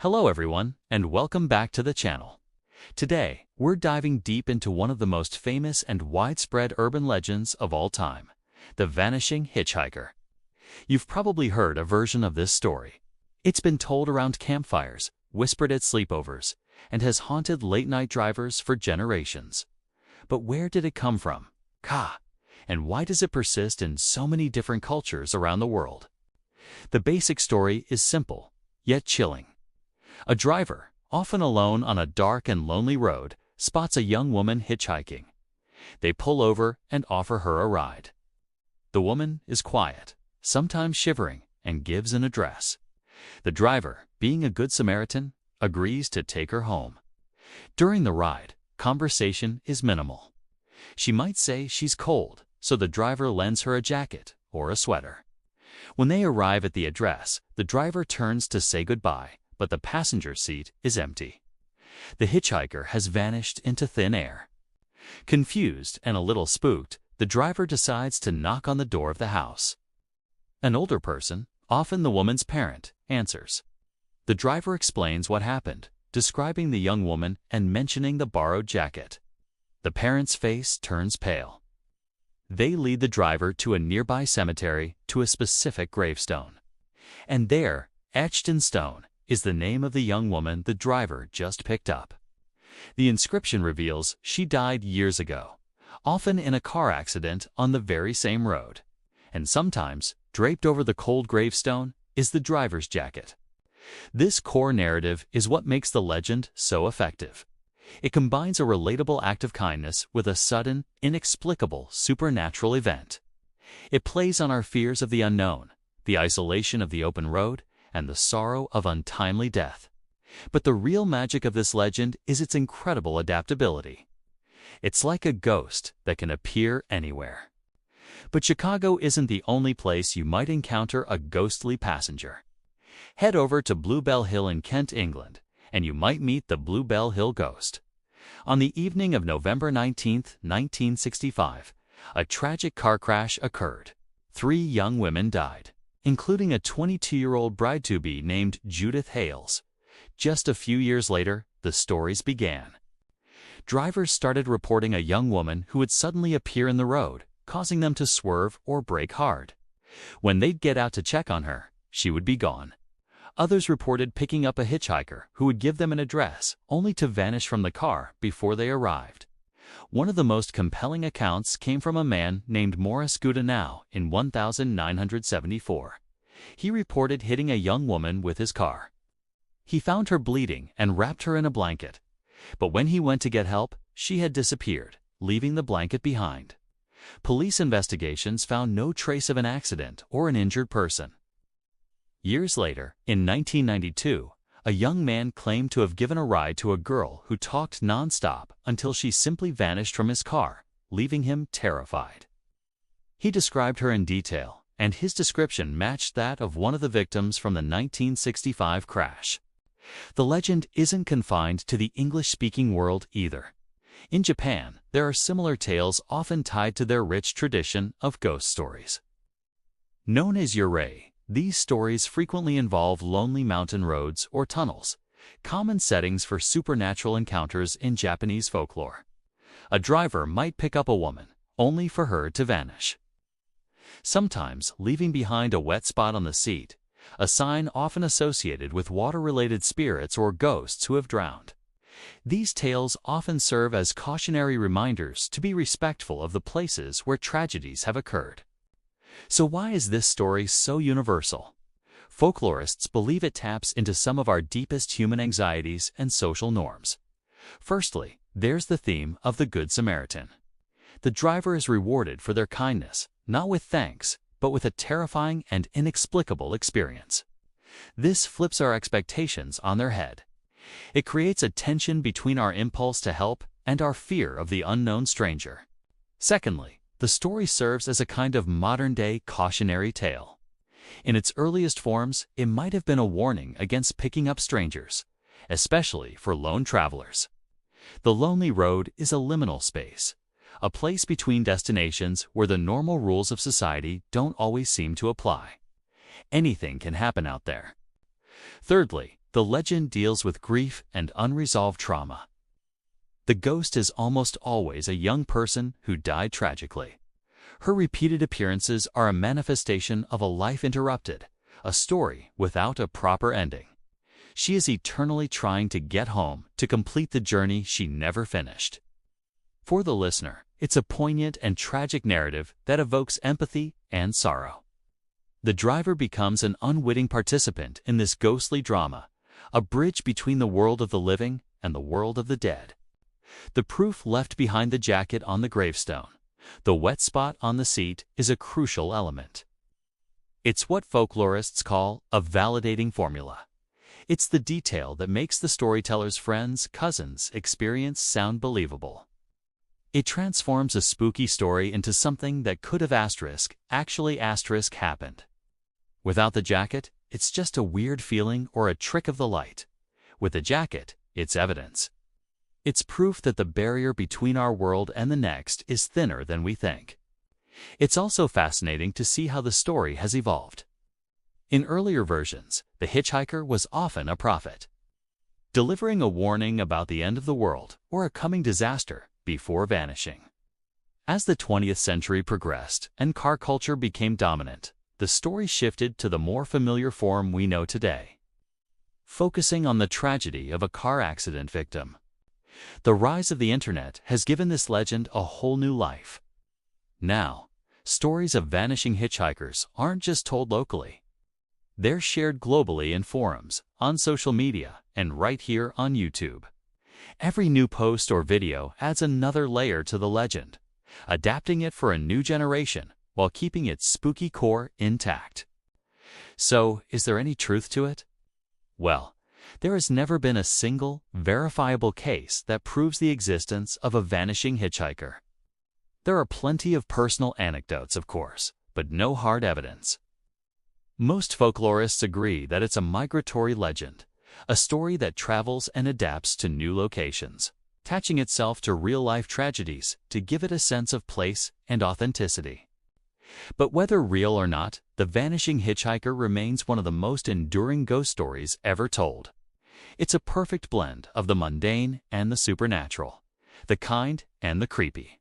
Hello everyone, and welcome back to the channel. Today, we're diving deep into one of the most famous and widespread urban legends of all time, the Vanishing Hitchhiker. You've probably heard a version of this story. It's been told around campfires, whispered at sleepovers, and has haunted late-night drivers for generations. But where did it come from? And why does it persist in so many different cultures around the world? The basic story is simple, yet chilling. A driver, often alone on a dark and lonely road, spots a young woman hitchhiking. They pull over and offer her a ride. The woman is quiet, sometimes shivering, and gives an address. The driver, being a good Samaritan, agrees to take her home. During the ride, conversation is minimal. She might say she's cold, so the driver lends her a jacket or a sweater. When they arrive at the address, the driver turns to say goodbye, but the passenger seat is empty. The hitchhiker has vanished into thin air. Confused and a little spooked, the driver decides to knock on the door of the house. An older person, often the woman's parent, answers. The driver explains what happened, describing the young woman and mentioning the borrowed jacket. The parent's face turns pale. They lead the driver to a nearby cemetery to a specific gravestone. And there, etched in stone, is the name of the young woman the driver just picked up. The inscription reveals she died years ago, often in a car accident on the very same road. And sometimes, draped over the cold gravestone, is the driver's jacket. This core narrative is what makes the legend so effective. It combines a relatable act of kindness with a sudden, inexplicable supernatural event. It plays on our fears of the unknown, the isolation of the open road, and the sorrow of untimely death. But the real magic of this legend is its incredible adaptability. It's like a ghost that can appear anywhere. But Chicago isn't the only place you might encounter a ghostly passenger. Head over to Bluebell Hill in Kent, England, and you might meet the Bluebell Hill Ghost. On the evening of November 19, 1965, a tragic car crash occurred. 3 young women died, including a 22-year-old bride-to-be named Judith Hales. Just a few years later, the stories began. Drivers started reporting a young woman who would suddenly appear in the road, causing them to swerve or brake hard. When they'd get out to check on her, she would be gone. Others reported picking up a hitchhiker who would give them an address, only to vanish from the car before they arrived. One of the most compelling accounts came from a man named Morris Goodenow in 1974. He reported hitting a young woman with his car. He found her bleeding and wrapped her in a blanket. But when he went to get help, she had disappeared, leaving the blanket behind. Police investigations found no trace of an accident or an injured person. Years later, in 1992, a young man claimed to have given a ride to a girl who talked nonstop until she simply vanished from his car, leaving him terrified. He described her in detail, and his description matched that of one of the victims from the 1965 crash. The legend isn't confined to the English-speaking world either. In Japan, there are similar tales often tied to their rich tradition of ghost stories. Known as yurei, these stories frequently involve lonely mountain roads or tunnels, common settings for supernatural encounters in Japanese folklore. A driver might pick up a woman, only for her to vanish. Sometimes leaving behind a wet spot on the seat, a sign often associated with water-related spirits or ghosts who have drowned. These tales often serve as cautionary reminders to be respectful of the places where tragedies have occurred. So why is this story so universal? Folklorists believe it taps into some of our deepest human anxieties and social norms. Firstly, there's the theme of the Good Samaritan. The driver is rewarded for their kindness, not with thanks, but with a terrifying and inexplicable experience. This flips our expectations on their head. It creates a tension between our impulse to help and our fear of the unknown stranger. Secondly, the story serves as a kind of modern-day cautionary tale. In its earliest forms, it might have been a warning against picking up strangers, especially for lone travelers. The lonely road is a liminal space, a place between destinations where the normal rules of society don't always seem to apply. Anything can happen out there. Thirdly, the legend deals with grief and unresolved trauma. The ghost is almost always a young person who died tragically. Her repeated appearances are a manifestation of a life interrupted, a story without a proper ending. She is eternally trying to get home to complete the journey she never finished. For the listener, it's a poignant and tragic narrative that evokes empathy and sorrow. The driver becomes an unwitting participant in this ghostly drama, a bridge between the world of the living and the world of the dead. The proof left behind the jacket on the gravestone, the wet spot on the seat, is a crucial element. It's what folklorists call a validating formula. It's the detail that makes the storyteller's friends, cousins' experience sound believable. It transforms a spooky story into something that could have actually happened. Without the jacket, it's just a weird feeling or a trick of the light. With the jacket, it's evidence. It's proof that the barrier between our world and the next is thinner than we think. It's also fascinating to see how the story has evolved. In earlier versions, the hitchhiker was often a prophet, delivering a warning about the end of the world or a coming disaster before vanishing. As the 20th century progressed and car culture became dominant, the story shifted to the more familiar form we know today, focusing on the tragedy of a car accident victim. The rise of the internet has given this legend a whole new life. Now, stories of vanishing hitchhikers aren't just told locally. They're shared globally in forums, on social media, and right here on YouTube. Every new post or video adds another layer to the legend, adapting it for a new generation while keeping its spooky core intact. So, is there any truth to it? Well, there has never been a single, verifiable case that proves the existence of a vanishing hitchhiker. There are plenty of personal anecdotes, of course, but no hard evidence. Most folklorists agree that it's a migratory legend, a story that travels and adapts to new locations, attaching itself to real-life tragedies to give it a sense of place and authenticity. But whether real or not, the vanishing hitchhiker remains one of the most enduring ghost stories ever told. It's a perfect blend of the mundane and the supernatural, the kind and the creepy.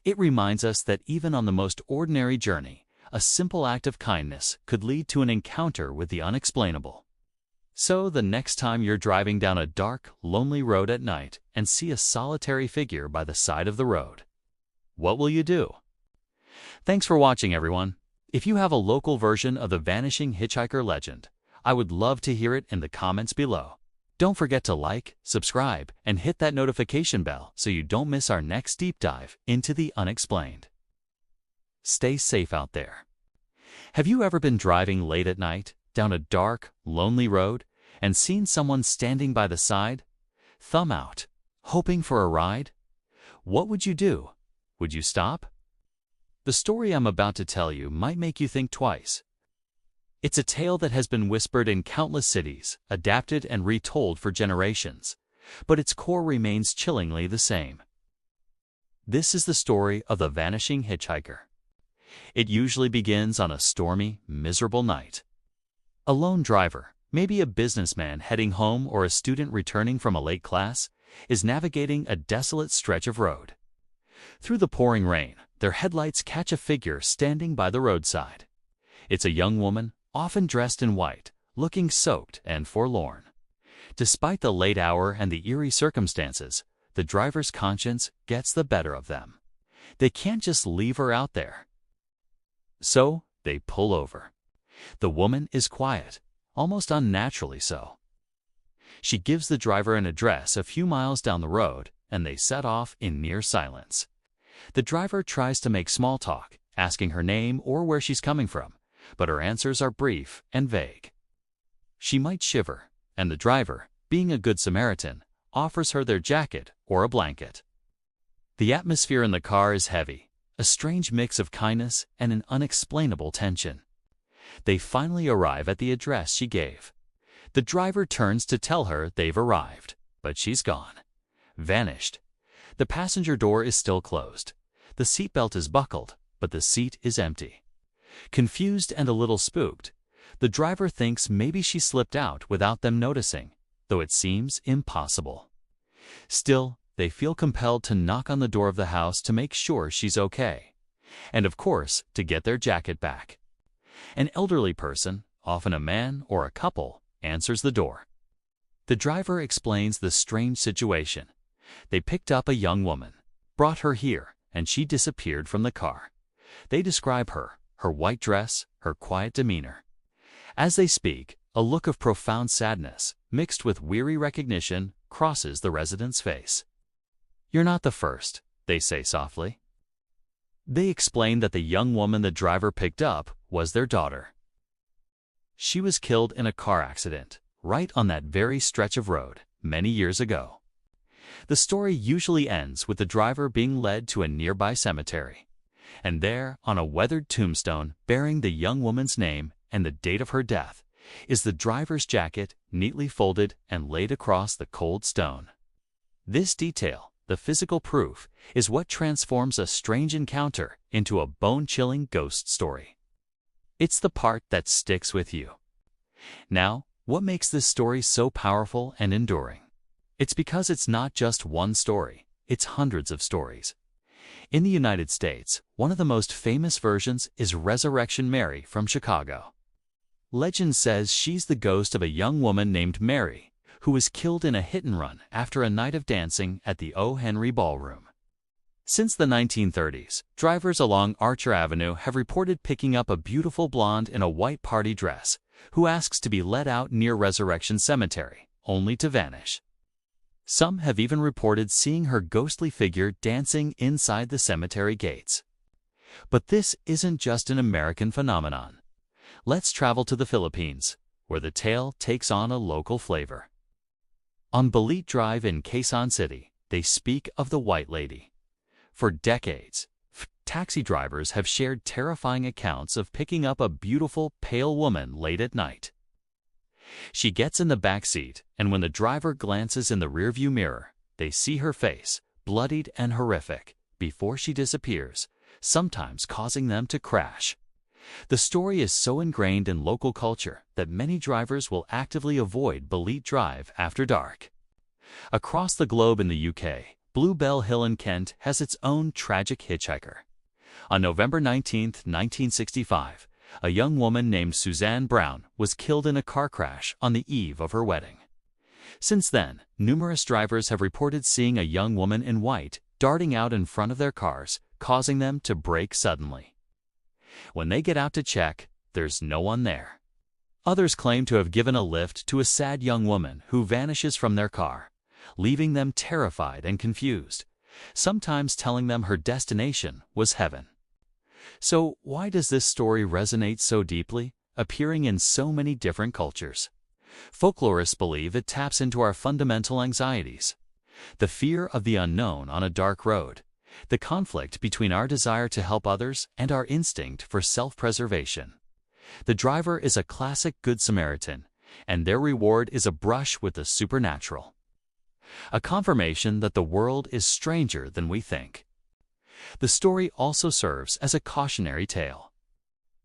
It reminds us that even on the most ordinary journey, a simple act of kindness could lead to an encounter with the unexplainable. So the next time you're driving down a dark, lonely road at night and see a solitary figure by the side of the road, what will you do? Thanks for watching, everyone. If you have a local version of the vanishing hitchhiker legend, I would love to hear it in the comments below. Don't forget to like, subscribe, and hit that notification bell so you don't miss our next deep dive into the unexplained. Stay safe out there. Have you ever been driving late at night down a dark, lonely road and seen someone standing by the side, thumb out, hoping for a ride? What would you do? Would you stop? The story I'm about to tell you might make you think twice. It's a tale that has been whispered in countless cities, adapted and retold for generations, but its core remains chillingly the same. This is the story of the vanishing hitchhiker. It usually begins on a stormy, miserable night. A lone driver, maybe a businessman heading home or a student returning from a late class, is navigating a desolate stretch of road. Through the pouring rain, their headlights catch a figure standing by the roadside. It's a young woman, often dressed in white, looking soaked and forlorn. Despite the late hour and the eerie circumstances, the driver's conscience gets the better of them. They can't just leave her out there. So, they pull over. The woman is quiet, almost unnaturally so. She gives the driver an address a few miles down the road, and they set off in near silence. The driver tries to make small talk, asking her name or where she's coming from, but her answers are brief and vague. She might shiver, and the driver, being a good Samaritan, offers her their jacket or a blanket. The atmosphere in the car is heavy, a strange mix of kindness and an unexplainable tension. They finally arrive at the address she gave. The driver turns to tell her they've arrived, but she's gone. Vanished. The passenger door is still closed. The seatbelt is buckled, but the seat is empty. Confused and a little spooked, The driver thinks maybe she slipped out without them noticing, though it seems impossible. Still, they feel compelled to knock on the door of the house to make sure she's okay, and of course, to get their jacket back. An elderly person, often a man or a couple, answers the door. The driver explains the strange situation. They picked up a young woman, brought her here, and she disappeared from the car. They describe her white dress, her quiet demeanor. As they speak, a look of profound sadness, mixed with weary recognition, crosses the resident's face. "You're not the first," they say softly. They explain that the young woman the driver picked up was their daughter. She was killed in a car accident, right on that very stretch of road, many years ago. The story usually ends with the driver being led to a nearby cemetery, and there, on a weathered tombstone bearing the young woman's name and the date of her death, is the driver's jacket neatly folded and laid across the cold stone. This detail, the physical proof, is what transforms a strange encounter into a bone-chilling ghost story. It's the part that sticks with you. Now, what makes this story so powerful and enduring? It's because it's not just one story, it's hundreds of stories. In the United States, one of the most famous versions is Resurrection Mary from Chicago. Legend says she's the ghost of a young woman named Mary, who was killed in a hit-and-run after a night of dancing at the O. Henry Ballroom. Since the 1930s, drivers along Archer Avenue have reported picking up a beautiful blonde in a white party dress, who asks to be let out near Resurrection Cemetery, only to vanish. Some have even reported seeing her ghostly figure dancing inside the cemetery gates. But this isn't just an American phenomenon. Let's travel to the Philippines, where the tale takes on a local flavor. On Balit Drive in Quezon City, they speak of the White Lady. For decades, taxi drivers have shared terrifying accounts of picking up a beautiful, pale woman late at night. She gets in the back seat, and when the driver glances in the rearview mirror, they see her face, bloodied and horrific, before she disappears, sometimes causing them to crash. The story is so ingrained in local culture that many drivers will actively avoid Balit Drive after dark. Across the globe in the UK, Bluebell Hill in Kent has its own tragic hitchhiker. On November 19, 1965, a young woman named Suzanne Brown was killed in a car crash on the eve of her wedding. Since then, numerous drivers have reported seeing a young woman in white darting out in front of their cars, causing them to brake suddenly. When they get out to check, there's no one there. Others claim to have given a lift to a sad young woman who vanishes from their car, leaving them terrified and confused, sometimes telling them her destination was heaven. So why does this story resonate so deeply, appearing in so many different cultures? Folklorists believe it taps into our fundamental anxieties. The fear of the unknown on a dark road, the conflict between our desire to help others and our instinct for self-preservation. The driver is a classic Good Samaritan, and their reward is a brush with the supernatural. A confirmation that the world is stranger than we think. The story also serves as a cautionary tale.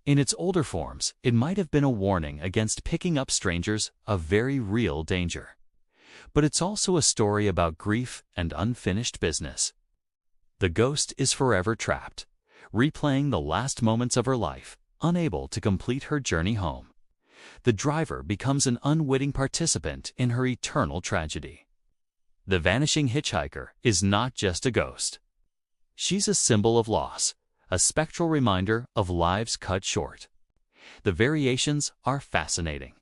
In its older forms, it might have been a warning against picking up strangers, a very real danger. But it's also a story about grief and unfinished business. The ghost is forever trapped, replaying the last moments of her life, unable to complete her journey home. The driver becomes an unwitting participant in her eternal tragedy. The Vanishing Hitchhiker is not just a ghost. She's a symbol of loss, a spectral reminder of lives cut short. The variations are fascinating.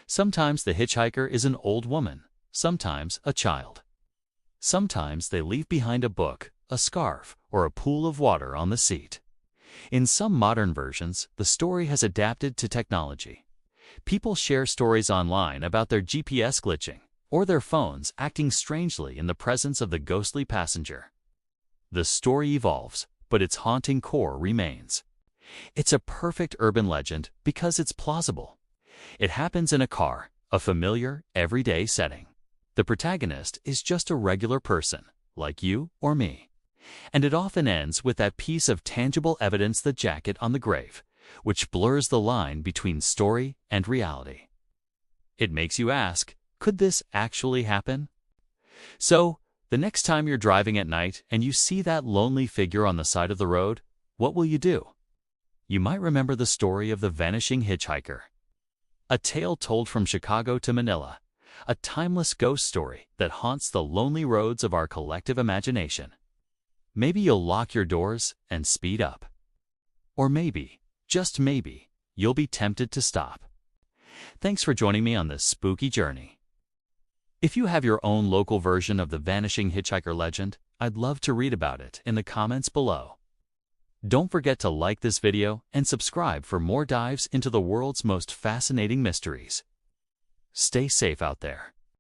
Sometimes the hitchhiker is an old woman, sometimes a child. Sometimes they leave behind a book, a scarf, or a pool of water on the seat. In some modern versions, the story has adapted to technology. People share stories online about their GPS glitching, or their phones acting strangely in the presence of the ghostly passenger. The story evolves, but its haunting core remains. It's a perfect urban legend because it's plausible. It happens in a car, a familiar, everyday setting. The protagonist is just a regular person, like you or me. And it often ends with that piece of tangible evidence, the jacket on the grave, which blurs the line between story and reality. It makes you ask, could this actually happen? So, the next time you're driving at night and you see that lonely figure on the side of the road, what will you do? You might remember the story of the Vanishing Hitchhiker, a tale told from Chicago to Manila, a timeless ghost story that haunts the lonely roads of our collective imagination. Maybe you'll lock your doors and speed up. Or maybe, just maybe, you'll be tempted to stop. Thanks for joining me on this spooky journey. If you have your own local version of the Vanishing Hitchhiker legend, I'd love to read about it in the comments below. Don't forget to like this video and subscribe for more dives into the world's most fascinating mysteries. Stay safe out there.